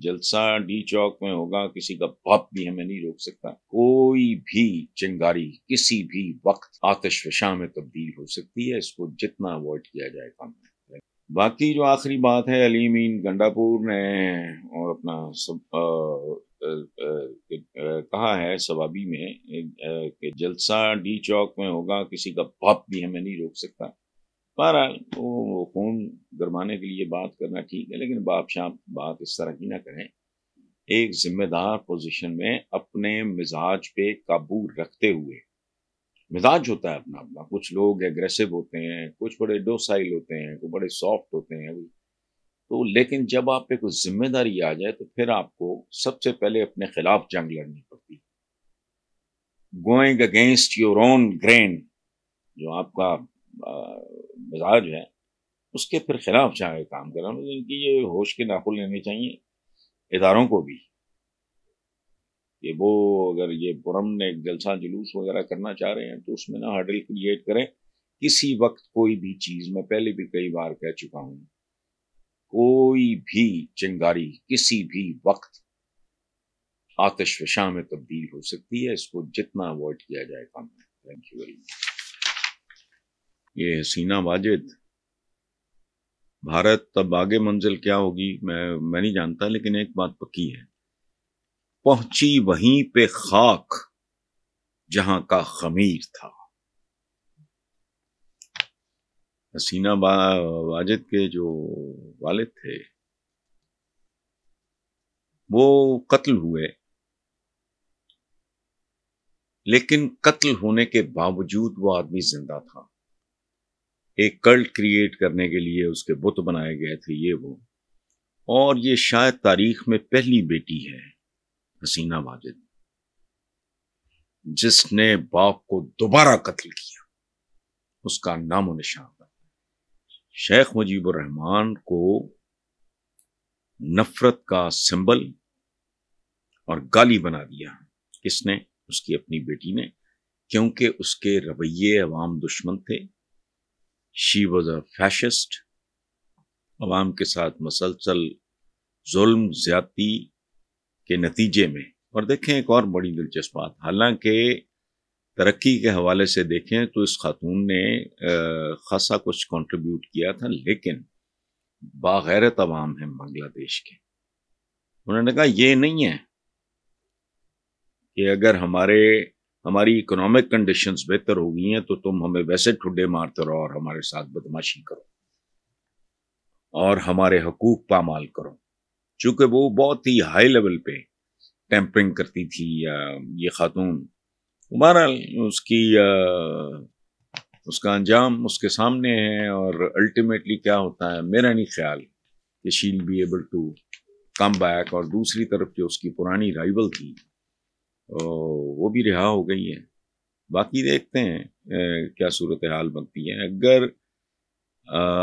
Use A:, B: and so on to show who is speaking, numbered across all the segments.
A: جلسہ ڈی چوک میں ہوگا، کسی کا باپ بھی ہمیں نہیں روک سکتا. کوئی بھی چنگاری کسی بھی وقت آتش فشاں میں تبدیل ہو سکتی ہے. اس کو جتنا اوائڈ کیا جائے کم ہے. باقی جو آخری بات ہے علی امین گنڈا پور نے اور اپنا کہا ہے سوابی میں کہ جلسہ ڈی چوک میں ہوگا، کسی کا باپ بھی ہمیں نہیں روک سکتا. بہرحال وہ خون گرمانے کے لیے بات کرنا ٹھیک ہے، لیکن باپ شام بات اس طرح کی نہ کریں. ایک ذمہ دار پوزیشن میں اپنے مزاج پہ قابو رکھتے ہوئے، مزاج ہوتا ہے اپنا اپنا، کچھ لوگ ایگریسو ہوتے ہیں، کچھ بڑے ڈوسائل ہوتے ہیں، کچھ بڑے سافٹ ہوتے ہیں. تو لیکن جب آپ پہ کوئی ذمہ داری آ جائے تو پھر آپ کو سب سے پہلے اپنے خلاف جنگ لڑنی پڑتی. Going against your own green, جو آپ کا مزاج ہے اس کے پھر خلاف چاہے کام کرنا. ان کی یہ ہوش کے ناخن لینے چاہیے اداروں کو بھی، کہ وہ اگر یہ برم نے ایک جلسہ جلوس وغیرہ کرنا چاہ رہے ہیں تو اس میں نہ ہرڈل کریٹ کریں. کسی وقت کوئی بھی چیز، میں پہلے بھی کئی بار کہہ چکا ہوں، کوئی بھی چنگاری کسی بھی وقت آتش فشاں میں تبدیل ہو سکتی ہے. اس کو جتنا اوائڈ کیا جائے کم ہے. Thank you very much. یہ حسینہ واجد، بھارت اب آگے منزل کیا ہوگی میں نہیں جانتا، لیکن ایک بات پکی ہے، پہنچی وہیں پہ خاک جہاں کا خمیر تھا. حسینہ واجد کے جو والد تھے وہ قتل ہوئے، لیکن قتل ہونے کے باوجود وہ آدمی زندہ تھا. ایک کلٹ کریٹ کرنے کے لیے اس کے بت بنائے گئے تھے یہ وہ. اور یہ شاید تاریخ میں پہلی بیٹی ہے حسینہ واجد جس نے باپ کو دوبارہ قتل کیا. اس کا نام و نشان تھا. شیخ مجیب الرحمان کو نفرت کا سمبل اور گالی بنا دیا. کس نے؟ اس کی اپنی بیٹی نے، کیونکہ اس کے رویے عوام دشمن تھے. She was a fascist. عوام کے ساتھ مسلسل ظلم زیادتی کے نتیجے میں. اور دیکھیں ایک اور بڑی دلچسپ بات، حالانکہ ترقی کے حوالے سے دیکھیں تو اس خاتون نے خاصا کچھ کنٹریبیوٹ کیا تھا، لیکن باغیرت عوام ہیں بنگلہ دیش کے. انہوں نے کہا یہ نہیں ہے کہ اگر ہماری اکنامک کنڈیشنز بہتر ہو گئی ہیں تو تم ہمیں ویسے ٹھڈے مارتے رہو اور ہمارے ساتھ بدماشی کرو اور ہمارے حقوق پامال کرو. چونکہ وہ بہت ہی ہائی لیول پہ ٹیمپرنگ کرتی تھی یہ خاتون. بہرحال اس کا انجام اس کے سامنے ہے، اور الٹیمیٹلی کیا ہوتا ہے میرا نہیں خیال کہ she will be able to come back. اور دوسری طرف جو اس کی پرانی رائیول تھی وہ بھی رہا ہو گئی ہے. باقی دیکھتے ہیں کیا صورتحال بنتی ہے. اگر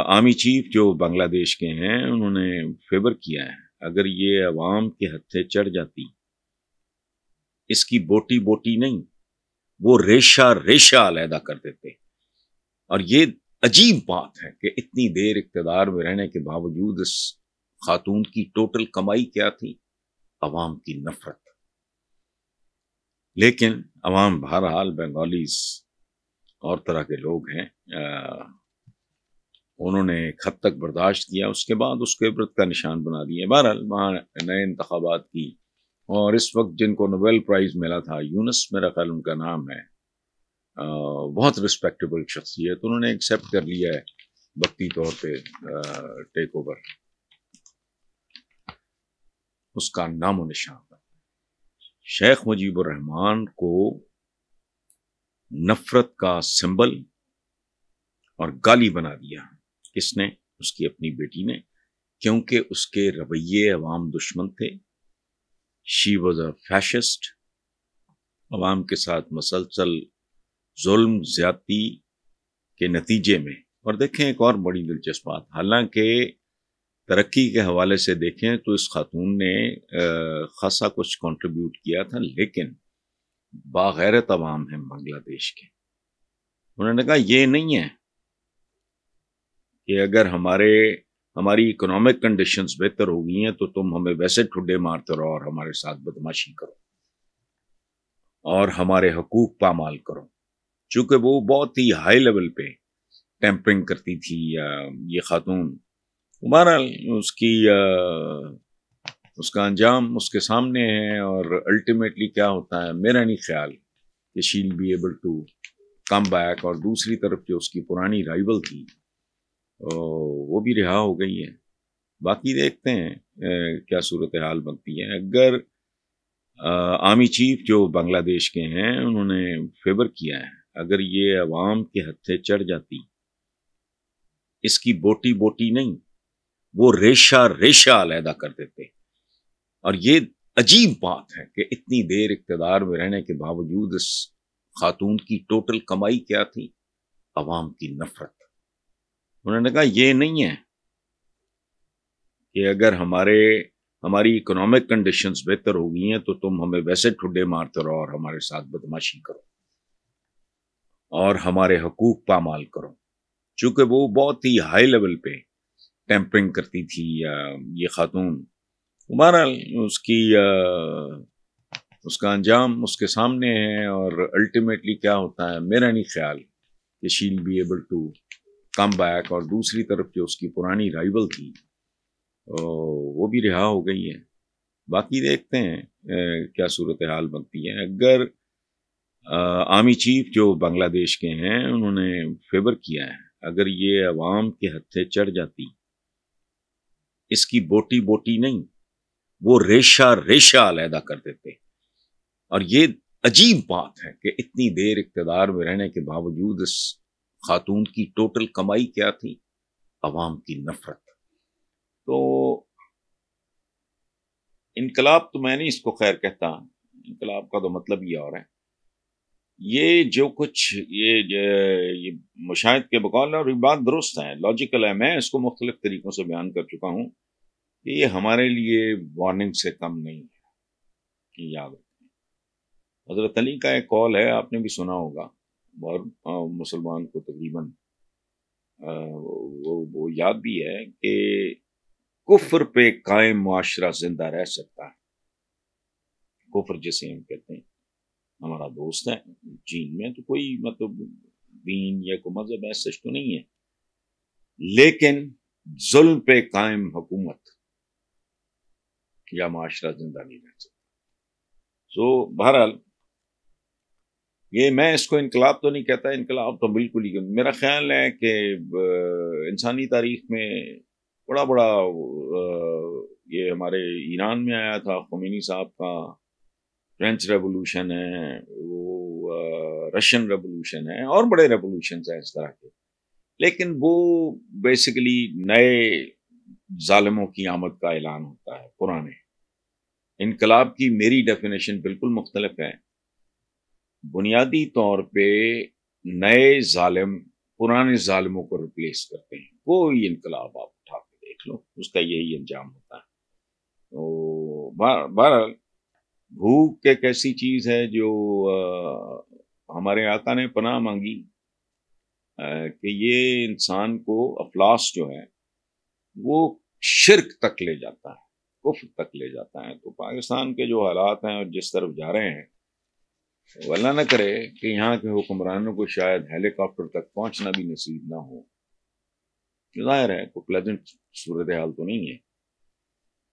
A: آرمی چیف جو بنگلہ دیش کے ہیں انہوں نے فیور کیا ہے، اگر یہ عوام کے ہتھے چڑھ جاتی، اس کی بوٹی بوٹی نہیں، وہ ریشہ ریشہ علیحدہ کر دیتے. اور یہ عجیب بات ہے کہ اتنی دیر اقتدار میں رہنے کے باوجود اس خاتون کی ٹوٹل کمائی کیا تھی؟ عوام کی نفرت. لیکن عوام بہرحال بنگالیز اور طرح کے لوگ ہیں، انہوں نے ایک حد تک برداشت کیا، اس کے بعد اس کو عبرت کا نشان بنا دیا. بہرحال وہاں نئے انتخابات کی، اور اس وقت جن کو نوبل پرائز ملا تھا، یونس میرا خیال ان کا نام ہے، بہت رسپیکٹیبل شخصیت، انہوں نے ایکسیپٹ کر لیا ہے وقتی طور پہ ٹیک اوور. اس کا نام و نشان تھا. شیخ مجیب الرحمان کو نفرت کا سمبل اور گالی بنا دیا. کس نے؟ اس کی اپنی بیٹی نے، کیونکہ اس کے رویے عوام دشمن تھے. She was a fascist. عوام کے ساتھ مسلسل ظلم زیادتی کے نتیجے میں. اور دیکھیں ایک اور بڑی دلچسپ بات، حالانکہ ترقی کے حوالے سے دیکھیں تو اس خاتون نے خاصا کچھ کنٹریبیوٹ کیا تھا، لیکن باغیرت عوام ہیں بنگلہ دیش کے. انہوں نے کہا یہ نہیں ہے کہ اگر ہماری اکنامک کنڈیشنز بہتر ہو گئی ہیں تو تم ہمیں ویسے ٹھڈے مارتے رہو اور ہمارے ساتھ بدماشی کرو اور ہمارے حقوق پامال کرو. چونکہ وہ بہت ہی ہائی لیول پہ ٹیمپرنگ کرتی تھی یہ خاتون. بہرحال اس کا انجام اس کے سامنے ہے، اور الٹیمیٹلی کیا ہوتا ہے میرا نہیں خیال کہ shall be able to come back. اور دوسری طرف جو اس کی پرانی رائیول تھی وہ بھی رہا ہو گئی ہے. باقی دیکھتے ہیں کیا صورتحال بنتی ہے. اگر آرمی چیف جو بنگلہ دیش کے ہیں انہوں نے فیور کیا ہے، اگر یہ عوام کے ہتھے چڑھ جاتی، اس کی بوٹی بوٹی نہیں وہ ریشہ ریشہ علیحدہ کر دیتے. اور یہ عجیب بات ہے کہ اتنی دیر اقتدار میں رہنے کے باوجود اس خاتون کی ٹوٹل کمائی کیا تھی؟ عوام کی نفرت. انہوں نے کہا یہ نہیں ہے کہ اگر ہماری اکنامک کنڈیشنز بہتر ہو گئی ہیں تو تم ہمیں ویسے ٹھڈے مارتے رہو اور ہمارے ساتھ بدماشی کرو اور ہمارے حقوق پامال کرو. چونکہ وہ بہت ہی ہائی لیول پہ ٹیمپرنگ کرتی تھی یہ خاتون. بہرحال اس کا انجام اس کے سامنے ہے، اور الٹیمیٹلی کیا ہوتا ہے میرا نہیں خیال کہ shall be able to come back. اور دوسری طرف جو اس کی پرانی رائیول تھی وہ بھی رہا ہو گئی ہے. باقی دیکھتے ہیں کیا صورتحال بنتی ہے. اگر آرمی چیف جو بنگلہ دیش کے ہیں انہوں نے فیور کیا ہے، اگر یہ عوام کے ہتھے چڑھ جاتی، اس کی بوٹی بوٹی نہیں وہ ریشہ ریشہ علیحدہ کر دیتے. اور یہ عجیب بات ہے کہ اتنی دیر اقتدار میں رہنے کے باوجود اس خاتون کی ٹوٹل کمائی کیا تھی؟ عوام کی نفرت. تو انقلاب تو میں نہیں اس کو خیر کہتا. انقلاب کا تو مطلب یہ اور ہے. یہ جو کچھ یہ مشاہد کے بقول اور یہ بات درست ہے، لاجیکل ہے. میں اس کو مختلف طریقوں سے بیان کر چکا ہوں کہ یہ ہمارے لیے وارننگ سے کم نہیں ہے. یاد رکھیں، حضرت علی کا ایک قول ہے، آپ نے بھی سنا ہوگا، اور مسلمان کو تقریباً وہ یاد بھی ہے کہ کفر پہ قائم معاشرہ زندہ رہ سکتا ہے. کفر جسے ہم کہتے ہیں، ہمارا دوست ہے چین میں، تو کوئی مطلب دین یا کوئی مذہب ایسا تو نہیں ہے، لیکن ظلم پہ قائم حکومت یا معاشرہ زندہ نہیں رہ سکتا. بہرحال یہ میں اس کو انقلاب تو نہیں کہتا. انقلاب تو بالکل ہی، میرا خیال ہے کہ انسانی تاریخ میں بڑا یہ ہمارے ایران میں آیا تھا خمینی صاحب کا، فرینچ ریولوشن ہے، وہ رشین ریولوشن ہے، اور بڑے ریولوشنز ہیں اس طرح کے. لیکن وہ بیسیکلی نئے ظالموں کی آمد کا اعلان ہوتا ہے. پرانے انقلاب کی میری ڈیفینیشن بالکل مختلف ہے. بنیادی طور پہ نئے ظالم پرانے ظالموں کو ریپلیس کرتے ہیں. کوئی انقلاب آپ اٹھا کے دیکھ لو، اس کا یہی انجام ہوتا ہے. تو بہرحال بھوک ایک ایسی چیز ہے جو ہمارے آقا نے پناہ مانگی کہ یہ انسان کو افلاس جو ہے وہ شرک تک لے جاتا ہے، کفر تک لے جاتا ہے. تو پاکستان کے جو حالات ہیں اور جس طرف جا رہے ہیں، وہ اللہ نہ کرے کہ یہاں کے حکمرانوں کو شاید ہیلی کاپٹر تک پہنچنا بھی نصیب نہ ہو. ظاہر ہے کوئی پلیزنٹ صورتحال تو نہیں ہے.